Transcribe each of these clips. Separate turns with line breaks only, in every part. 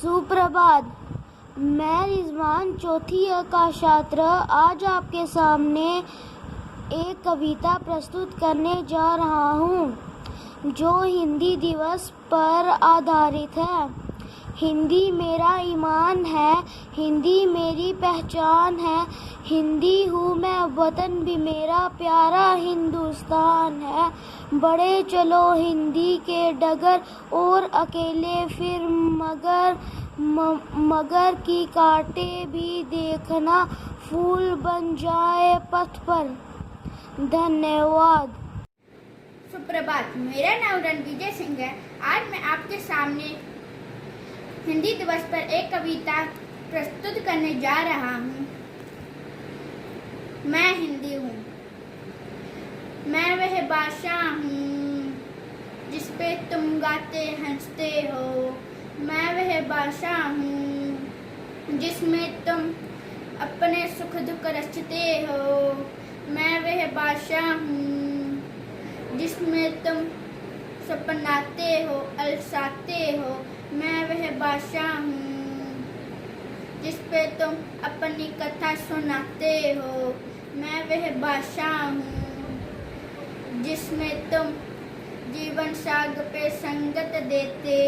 सुप्रभात। मैं रिजवान चौथी अ का छात्र आज आपके सामने एक कविता प्रस्तुत करने जा रहा हूँ जो हिंदी दिवस पर आधारित है। हिंदी मेरा ईमान है, हिंदी मेरी पहचान है, हिंदी हूँ मैं, वतन भी मेरा प्यारा हिंदुस्तान है। बढ़े चलो हिंदी के डगर और अकेले फिर मगर की कांटे भी देखना फूल बन जाए पथ पर। धन्यवाद।
सुप्रभात। मेरा नाम रणविजय सिंह है। आज मैं आपके सामने हिंदी दिवस पर एक कविता प्रस्तुत करने जा रहा हूँ। मैं हिंदी हूँ, मैं वह भाषा हूँ जिस पे तुम गाते हंसते हो। मैं वह भाषा हूँ जिसमें तुम अपने सुख दुख रचते हो। मैं वह भाषा हूँ जिसमें तुम सपनाते हो, अलसाते हो। मैं वह भाषा हूँ जिस पे तुम अपनी कथा सुनाते हो। मैं वह भाषा हूँ जिसमें तुम जीवन साग पे संगत देते।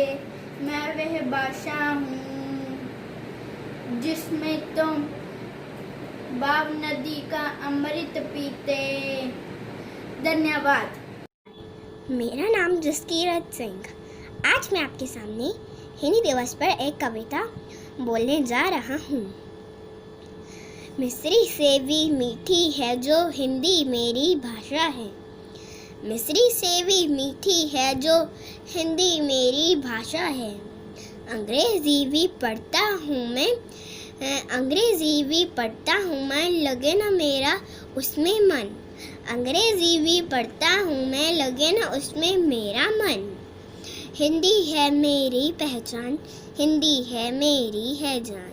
मैं वह भाषा हूँ जिसमें तुम बाव नदी का अमृत पीते। धन्यवाद।
मेरा नाम जसकीरत सिंह। आज मैं आपके सामने हिंदी दिवस पर एक कविता बोलने जा रहा हूँ। मिस्री से भी मीठी है जो हिंदी मेरी भाषा है। मिस्री से भी मीठी है जो हिंदी मेरी भाषा है। अंग्रेज़ी भी पढ़ता हूँ मैं, अंग्रेज़ी भी पढ़ता हूँ मैं, लगे ना मेरा उसमें मन। अंग्रेज़ी भी पढ़ता हूँ मैं, लगे ना उसमें मेरा मन। हिंदी है मेरी पहचान, हिंदी है मेरी है जान।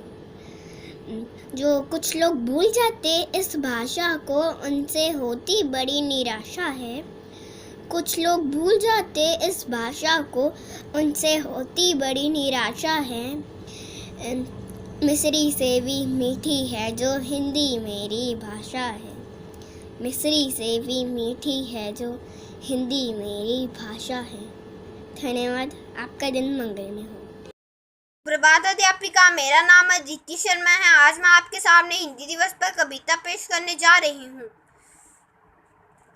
जो कुछ लोग भूल जाते इस भाषा को, उनसे होती बड़ी निराशा है। कुछ लोग भूल जाते इस भाषा को, उनसे होती बड़ी निराशा है। मिस्री से भी मीठी है जो हिंदी मेरी भाषा है। मिस्री से भी मीठी है जो हिंदी मेरी भाषा है। धन्यवाद। आपका दिन मंगलमय हो।
प्रभात अध्यापिका। मेरा नाम अदिति शर्मा है। आज मैं आपके सामने हिंदी दिवस पर कविता पेश करने जा रही हूँ।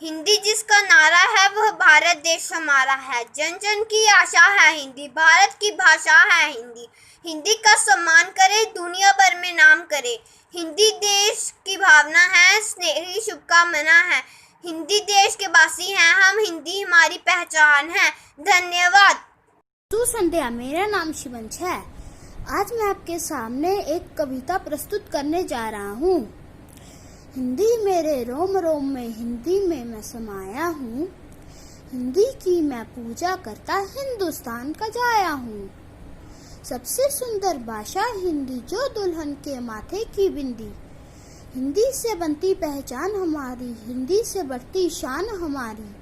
हिंदी जिसका नारा है वह भारत देश हमारा है। जन जन की आशा है हिंदी, भारत की भाषा है हिंदी। हिंदी का सम्मान करे, दुनिया भर में नाम करे। हिंदी देश की भावना है, स्नेही शुभकामना है। हिंदी देश के वासी हैं हम, हिंदी हमारी पहचान है। धन्यवाद।
संध्या। मेरा नाम शिवंश है। आज मैं आपके सामने एक कविता प्रस्तुत करने जा रहा हूँ। हिंदी मेरे रोम रोम में, हिंदी में मैं समाया हूँ। हिंदी की मैं पूजा करता हिंदुस्तान का जाया हूँ। सबसे सुंदर भाषा हिंदी जो दुल्हन के माथे की बिंदी। हिंदी से बनती पहचान हमारी, हिंदी से बढ़ती शान हमारी।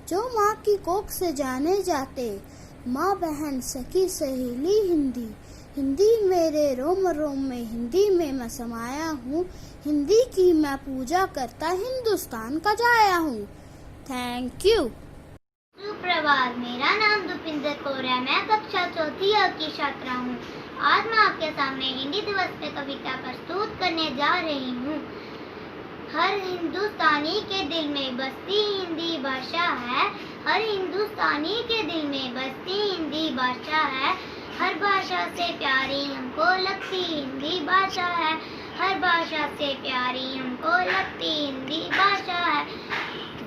जो माँ की कोख से जाने जाते, माँ बहन सखी सहेली हिंदी। हिंदी मेरे रोम रोम में, हिंदी में मैं समाया हूँ। हिंदी की मैं पूजा करता हिंदुस्तान का जाया हूँ। Thank you.
सुप्रभात। मेरा नाम दुपिंदर कौर है। मैं कक्षा चौथी अ की छात्रा हूँ। आज मैं आपके सामने हिंदी दिवस पे कविता प्रस्तुत करने जा रही हूँ। हर हिंदुस्तानी के दिल में बसती हिंदी भाषा है। हर हिंदुस्तानी के दिल में बसती हिंदी भाषा है। हर भाषा से प्यारी हमको लगती हिंदी भाषा है। हर भाषा से प्यारी हमको लगती हिंदी भाषा है।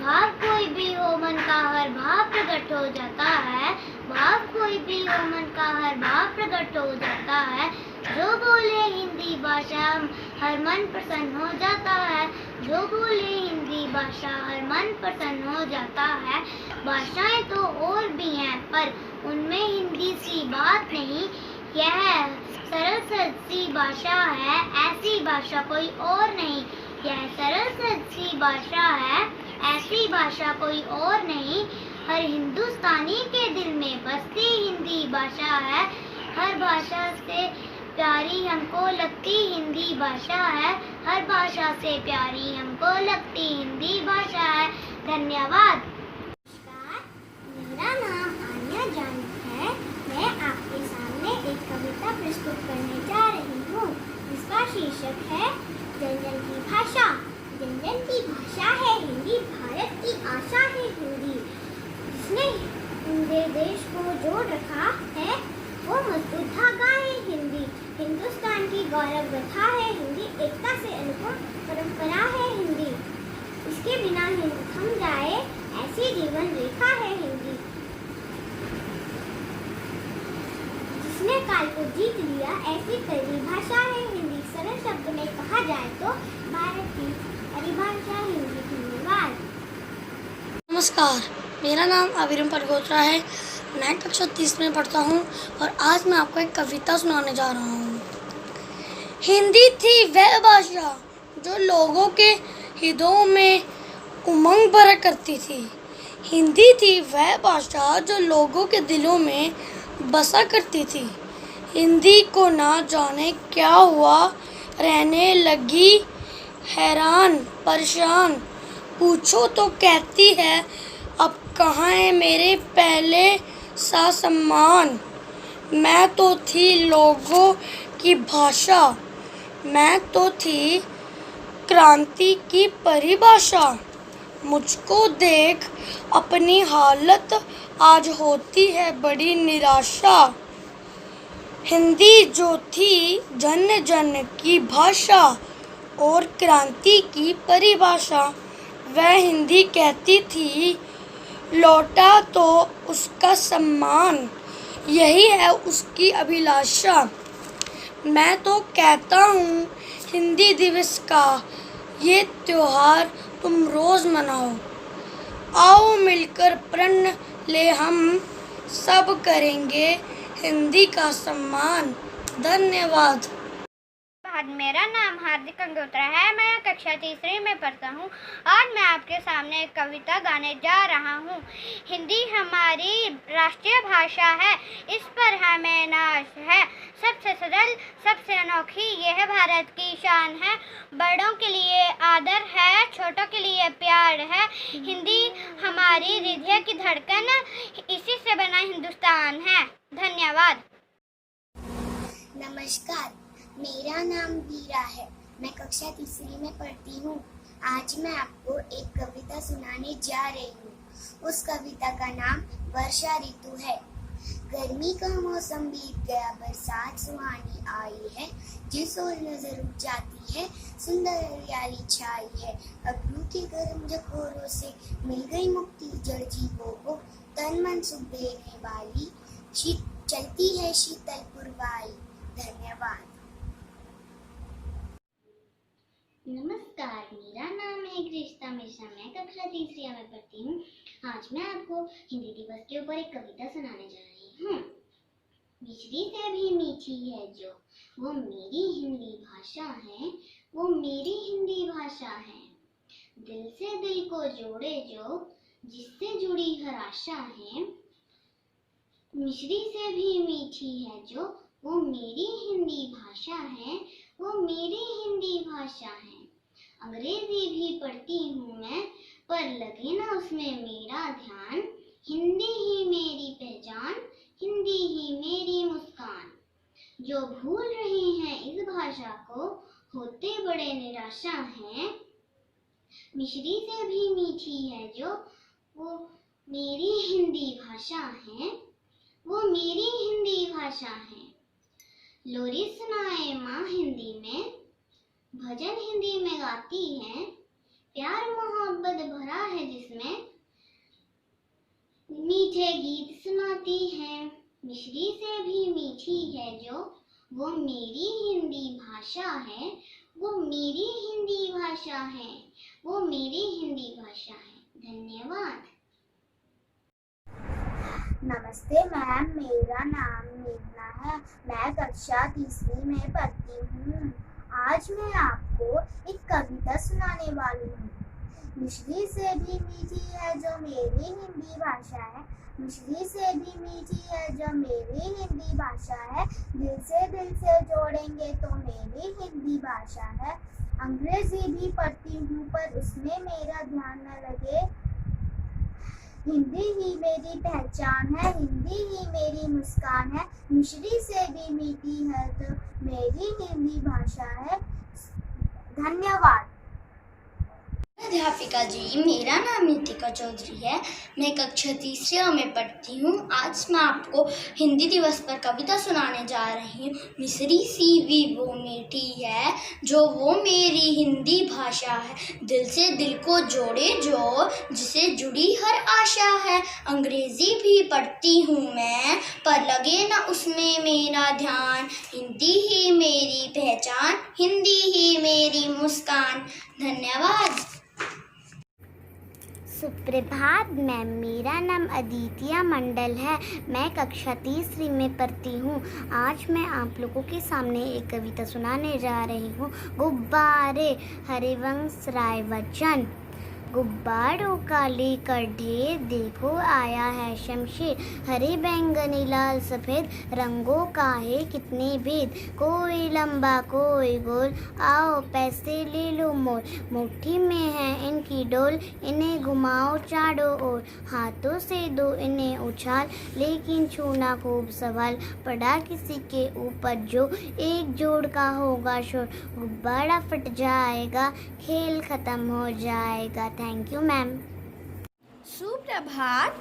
भाव कोई भी हो मन का हर भाव प्रकट हो जाता है। भाव कोई भी हो मन का हर भाव प्रकट हो जाता है। जो बोले हिंदी भाषा हर मन प्रसन्न हो जाता है। जो बोले हिंदी भाषा हर मन प्रसन्न हो जाता है। भाषाएं तो और भी हैं पर उनमें हिंदी सी बात नहीं। यह सरल सी भाषा है, ऐसी भाषा कोई और नहीं। यह सरल सी भाषा है, ऐसी भाषा कोई और नहीं। हर हिंदुस्तानी के दिल में बसती हिंदी भाषा है। हर भाषा से प्यारी हमको लगती हिंदी भाषा है, हर भाषा से प्यारी हमको लगती हिंदी भाषा है। धन्यवाद। नमस्कार, मेरा नाम आन्या जान है। मैं आपके सामने एक कविता प्रस्तुत करने जा रही हूँ, जिसका शीर्षक है जन की भाषा। जन की भाषा है हिंदी, भारत की आशा है हिंदी। जिसने पूरे देश को जोड़ रखा है वो मजबूत धागा है हिंदी। हिंदुस्तान की गौरव गाथा है हिंदी, एकता से अनुपम परंपरा है हिंदी। इसके बिना हिंद थम जाए ऐसी जीवन रेखा है हिंदी। जिसने काल को जीत लिया ऐसी कड़ी भाषा है हिंदी। सरल शब्द में कहा जाए तो भारत की परिभाषा हिंदी। धन्यवाद।
नमस्कार, मेरा नाम अविरम परगोत्रा है। मैं कक्षा 30 में पढ़ता हूँ और आज मैं आपको एक कविता सुनाने जा रहा हूँ। हिंदी थी वह भाषा जो लोगों के हृदयों में उमंग भरा करती थी। हिंदी थी वह भाषा जो लोगों के दिलों में बसा करती थी। हिंदी को ना जाने क्या हुआ, रहने लगी हैरान परेशान। पूछो तो कहती है अब कहाँ है मेरे पहले सा सम्मान। मैं तो थी लोगों की भाषा, मैं तो थी क्रांति की परिभाषा। मुझको देख अपनी हालत आज होती है बड़ी निराशा। हिंदी जो थी जन जन की भाषा और क्रांति की परिभाषा, वह हिंदी कहती थी लौटा तो उसका सम्मान, यही है उसकी अभिलाषा। मैं तो कहता हूँ हिंदी दिवस का ये त्योहार तुम रोज़ मनाओ। आओ मिलकर प्रण ले हम सब करेंगे हिंदी का सम्मान। धन्यवाद।
मेरा नाम हार्दिक गंगोत्रा है। मैं कक्षा 3 में पढ़ता हूँ। आज मैं आपके सामने एक कविता गाने जा रहा हूँ। हिंदी हमारी राष्ट्रीय भाषा है, इस पर हमें नाज है। सबसे सरल सबसे अनोखी यह भारत की शान है। बड़ों के लिए आदर है, छोटों के लिए प्यार है। हिंदी हमारी हृदय की धड़कन, इसी से बना हिंदुस्तान है। धन्यवाद।
नमस्कार, मेरा नाम वीरा है। मैं कक्षा 3 में पढ़ती हूँ। आज मैं आपको एक कविता सुनाने जा रही हूँ। उस कविता का नाम वर्षा ऋतु है। गर्मी का मौसम बीत गया, बरसात सुहानी आई है। जिस ओर नजर उठ जाती है सुंदर हरियाली छाई है। अबरू के गर्म झकोरों से मिल गई मुक्ति जड़ जीवों को। तन मन सुख देने वाली चलती है शीतल पुरवाई। धन्यवाद।
नमस्कार, मेरा नाम है ग्रिश्ता मिश्रा। मैं कक्षा 3 में पढ़ती हूँ। आज मैं आपको हिंदी दिवस के ऊपर एक कविता सुनाने जा रही हूँ। मिश्री से भी मीठी है जो, वो मेरी हिंदी भाषा है, वो मेरी हिंदी भाषा है। दिल से दिल को जोड़े जो, जिससे जुड़ी हर आशा है। मिश्री से भी मीठी है जो, वो मेरी हिंदी भाषा है, वो मेरी हिंदी भाषा है। अंग्रेजी भी पढ़ती हूँ मैं, पर लगे ना उसमें मेरा ध्यान। हिंदी ही मेरी पहचान, हिंदी ही मेरी मुस्कान। जो भूल रहे हैं इस भाषा को, होते बड़े निराशा हैं। मिश्री से भी मीठी है जो, वो मेरी हिंदी भाषा है, वो मेरी हिंदी भाषा है। लोरी सुनाए माँ हिंदी में, भजन हिंदी में गाती है। प्यार मोहब्बत भरा है जिसमें, मीठे गीत सुनाती है। मिश्री से भी मीठी है जो, वो मेरी हिंदी भाषा है, वो मेरी हिंदी भाषा है, वो मेरी हिंदी भाषा है। धन्यवाद।
नमस्ते मैम, मेरा नाम मेघना है। मैं कक्षा 3 में पढ़ती हूँ। आज मैं आपको एक कविता सुनाने वाली हूँ। मिश्री से भी मीठी है जो मेरी हिंदी भाषा है,
मिश्री से भी मीठी है जो मेरी हिंदी भाषा है। दिल से जोड़ेंगे तो मेरी हिंदी भाषा है। अंग्रेजी भी पढ़ती हूँ पर उसमें मेरा ध्यान न लगे। हिंदी ही मेरी पहचान है, हिंदी ही मेरी मुस्कान है। मिश्री से भी मीठी है तो मेरी हिंदी भाषा है। धन्यवाद।
अध्यापिका जी, मेरा नाम नितिका चौधरी है। मैं कक्षा तीसरी में पढ़ती हूँ। आज मैं आपको हिंदी दिवस पर कविता सुनाने जा रही हूँ। मिश्री सी भी वो मीठी है जो वो मेरी हिंदी भाषा है। दिल से दिल को जोड़े जो जिसे जुड़ी हर आशा है। अंग्रेजी भी पढ़ती हूँ मैं पर लगे ना उसमें मेरा ध्यान। हिंदी ही मेरी पहचान, हिंदी ही मेरी मुस्कान। धन्यवाद।
सुप्रभात मैम, मेरा नाम अदित्य मंडल है। मैं कक्षा तीसरी में पढ़ती हूँ। आज मैं आप लोगों के सामने एक कविता सुनाने जा रही हूँ। गुब्बारे, हरिवंश राय बच्चन। गुब्बारों का लेकर ढेर देखो आया है शमशेर। हरे बैंगनी लाल सफ़ेद रंगों का है कितने भेद। कोई लंबा कोई गोल, आओ पैसे ले लो मोल। मुट्ठी में है इनकी डोल, इन्हें घुमाओ चारों ओर। हाथों से दो इन्हें उछाल, लेकिन छूना खूब सवाल। पड़ा किसी के ऊपर जो, एक जोड़ का होगा शोर। गुब्बारा फट जाएगा, खेल खत्म हो जाएगा। Thank you ma'am.
सुप्रभात,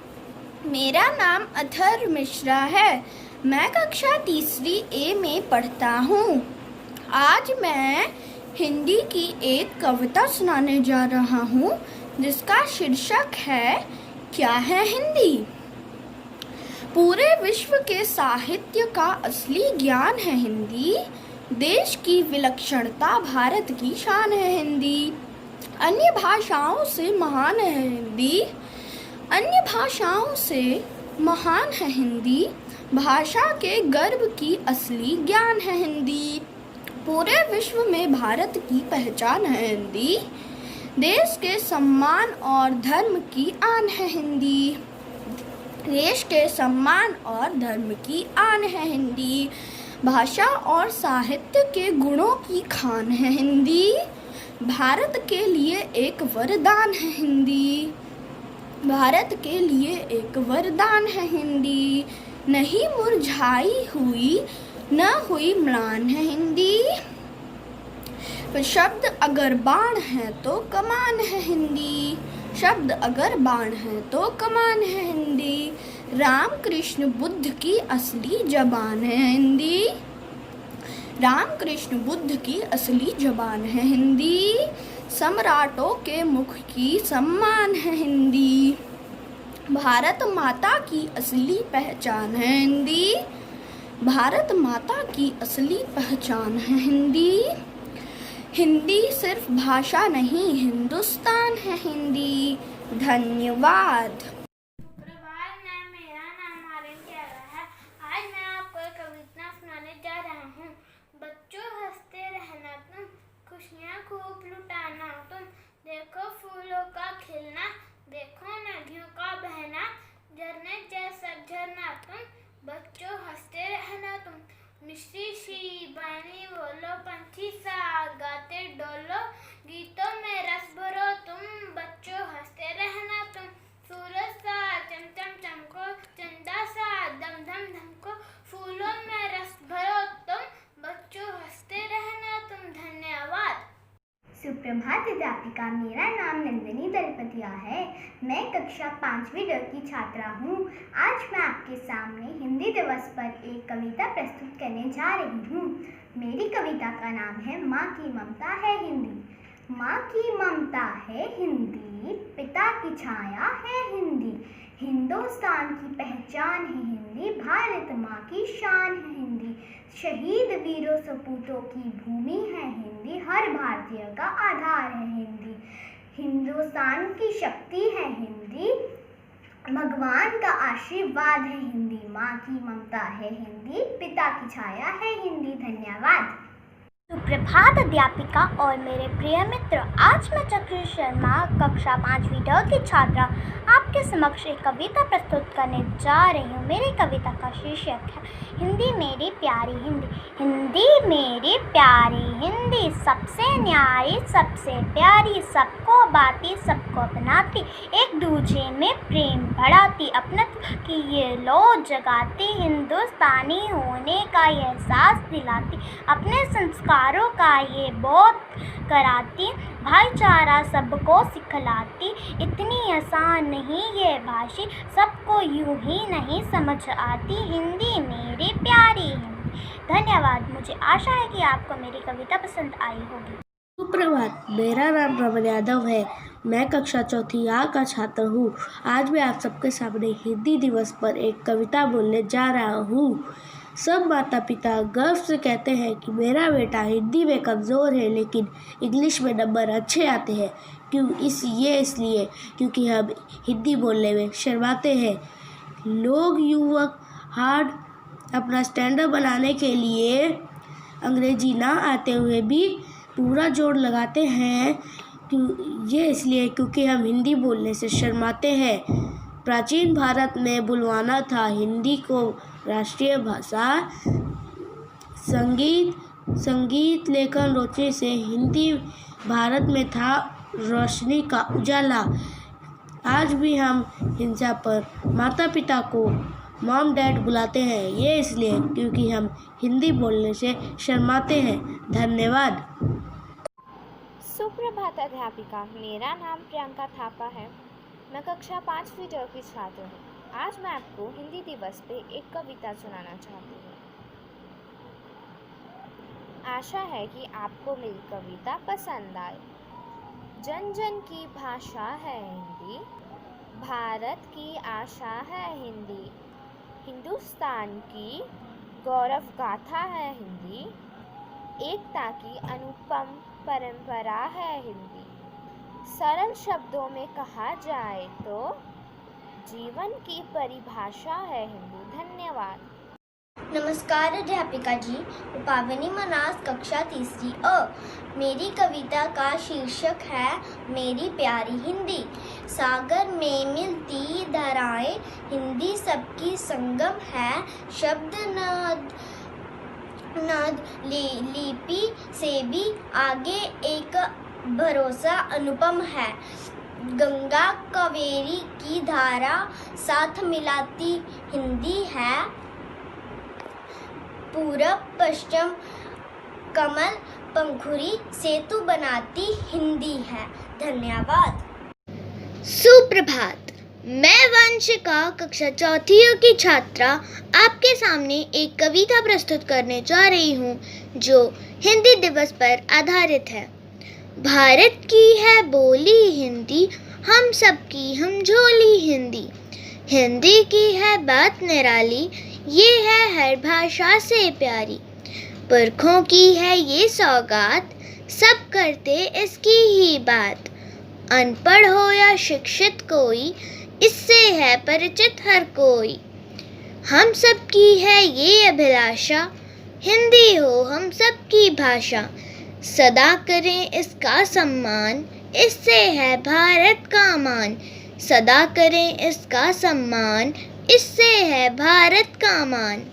मेरा नाम अथर्व मिश्रा है। मैं कक्षा तीसरी ए में पढ़ता हूँ। आज मैं हिंदी की एक कविता सुनाने जा रहा हूँ जिसका शीर्षक है क्या है हिंदी। पूरे विश्व के साहित्य का असली ज्ञान है हिंदी। देश की विलक्षणता भारत की शान है हिंदी। अन्य भाषाओं से महान है हिंदी। अन्य भाषाओं से महान है हिंदी। भाषा के गर्व की असली ज्ञान है हिंदी। पूरे विश्व में भारत की पहचान है हिंदी। देश के सम्मान और धर्म की आन है हिंदी। देश के सम्मान और धर्म की आन है हिंदी। भाषा और साहित्य के गुणों की खान है हिंदी। भारत के लिए एक वरदान है हिंदी। भारत के लिए एक वरदान है हिंदी। नहीं मुरझाई हुई, न हुई म्लान है हिंदी। शब्द अगर बाण है तो कमान है हिंदी। शब्द अगर बाण है तो कमान है हिंदी। राम कृष्ण बुद्ध की असली जबान है हिंदी। राम कृष्ण बुद्ध की असली जबान है हिंदी। सम्राटों के मुख की सम्मान है हिंदी। भारत माता की असली पहचान है हिंदी। भारत माता की असली पहचान है हिंदी। हिंदी सिर्फ भाषा नहीं, हिंदुस्तान है हिंदी। धन्यवाद।
सुप्रभात मैम, मेरा नाम आर्यन प्यारा है। आज मैं आपको एक कविता सुनाने जा रहा हूँ। बच्चों हंसते रहना तुम, खुशियाँ खूब लुटाना तुम। देखो फूलों का खिलना, देखो नदियों का बहना। झरने जैसा झरना तुम, बच्चों हंसते रहना तुम। मिश्री सी बानी बोलो, पंछी सा गाते डोलो। गीतों में रस भरो तुम, बच्चों हंसते रहना तुम। सूरज सा चमचम चमको, चंदा सा दम दम धमको। फूलों में रस भरो तुम, बच्चों हंसते रहना तुम। धन्यवाद।
सुप्रभात अध्यापिका, मेरा नाम नंदिनी दलपतिया है। मैं कक्षा 5वीं ड की छात्रा हूँ। आज मैं आपके सामने हिंदी दिवस पर एक कविता प्रस्तुत करने जा रही हूँ। मेरी कविता का नाम है माँ की ममता है हिंदी। माँ की ममता है हिंदी, पिता की छाया है हिंदी। हिंदुस्तान की पहचान है हिंदी, भारत माँ की शान है हिंदी। शहीद वीरों सपूतों की भूमि है हिंदी, हर भारतीय का आधार है हिंदी। हिंदुस्तान की शक्ति है हिंदी, भगवान का आशीर्वाद है हिंदी। माँ की ममता है हिंदी, पिता की छाया है हिंदी। धन्यवाद।
सुप्रभात अध्यापिका और मेरे प्रिय मित्र। आज मैं चक्री शर्मा कक्षा 5वीं ड की छात्रा आपके समक्ष एक कविता प्रस्तुत करने जा रही हूँ। मेरी कविता का शीर्षक है हिंदी मेरी प्यारी हिंदी। हिंदी मेरी प्यारी हिंदी, सबसे न्यारी सबसे प्यारी, सबको बाती सबको बनाती, एक दूजे में प्रेम बढ़ाती, अपनत्व की ये लो जगाती, हिंदुस्तानी होने का ये एहसास दिलाती, अपने संस्कारों का ये बोध कराती, भाईचारा सबको सिखलाती। इतनी आसान नहीं ये भाषा, सबको यूं ही नहीं समझ आती, हिंदी मेरी प्यारी हिंदी। धन्यवाद। मुझे आशा है कि आपको मेरी कविता पसंद आई होगी।
सुप्रभात, मेरा नाम रमन यादव है। मैं कक्षा 4 A का छात्र हूँ। आज मैं आप सबके सामने हिंदी दिवस पर एक कविता बोलने जा रहा हूँ। सब माता पिता गर्व से कहते हैं कि मेरा बेटा हिंदी में कमज़ोर है लेकिन इंग्लिश में नंबर अच्छे आते हैं। इसलिए क्योंकि हम हिंदी बोलने में शर्माते हैं। लोग युवक हार्ड अपना स्टैंडर्ड बनाने के लिए अंग्रेजी ना आते हुए भी पूरा जोर लगाते हैं। इसलिए क्योंकि हम हिंदी बोलने से शर्माते हैं। प्राचीन भारत में बुलवाना था हिंदी को राष्ट्रीय भाषा। संगीत लेखन रोचने से हिंदी भारत में था रोशनी का उजाला। आज भी हम हिंसा पर माता पिता को मॉम डैड बुलाते हैं। ये इसलिए क्योंकि हम हिंदी बोलने से शर्माते हैं। धन्यवाद।
सुप्रभात अध्यापिका, मेरा नाम प्रियंका थापा है। मैं कक्षा 5वीं ड की छात्र हूँ। आज मैं आपको हिंदी दिवस पे एक कविता सुनाना चाहती हूँ। आशा है कि आपको मेरी कविता पसंद आए। जन जन की भाषा है हिंदी, भारत की आशा है हिंदी, हिंदुस्तान की गौरव गाथा है हिंदी, एकता की अनुपम परंपरा है हिंदी। सरल शब्दों में कहा जाए तो जीवन की परिभाषा है हिंदी। धन्यवाद।
नमस्कार अध्यापिका जी, पावनी मनास कक्षा 3 अ। मेरी कविता का शीर्षक है मेरी प्यारी हिंदी। सागर में मिलती धाराएं, हिंदी सबकी संगम है, शब्द नाद लिपि से भी आगे एक भरोसा अनुपम है। गंगा कावेरी की धारा साथ मिलाती हिंदी है, पूरब पश्चिम कमल पंखुरी सेतु बनाती हिंदी है। धन्यवाद।
सुप्रभात, मैं वंशिका कक्षा 4 की छात्रा आपके सामने एक कविता प्रस्तुत करने जा रही हूँ जो हिंदी दिवस पर आधारित है। भारत की है बोली हिंदी, हम सबकी हम झोली हिंदी, हिंदी की है बात निराली, ये है हर भाषा से प्यारी, पुरखों की है ये सौगात, सब करते इसकी ही बात, अनपढ़ हो या शिक्षित कोई, इससे है परिचित हर कोई, हम सबकी है ये अभिलाषा, हिंदी हो हम सबकी भाषा, सदा करें इसका सम्मान, इससे है भारत का मान, सदा करें इसका सम्मान, इससे है भारत का मान।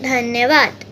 धन्यवाद।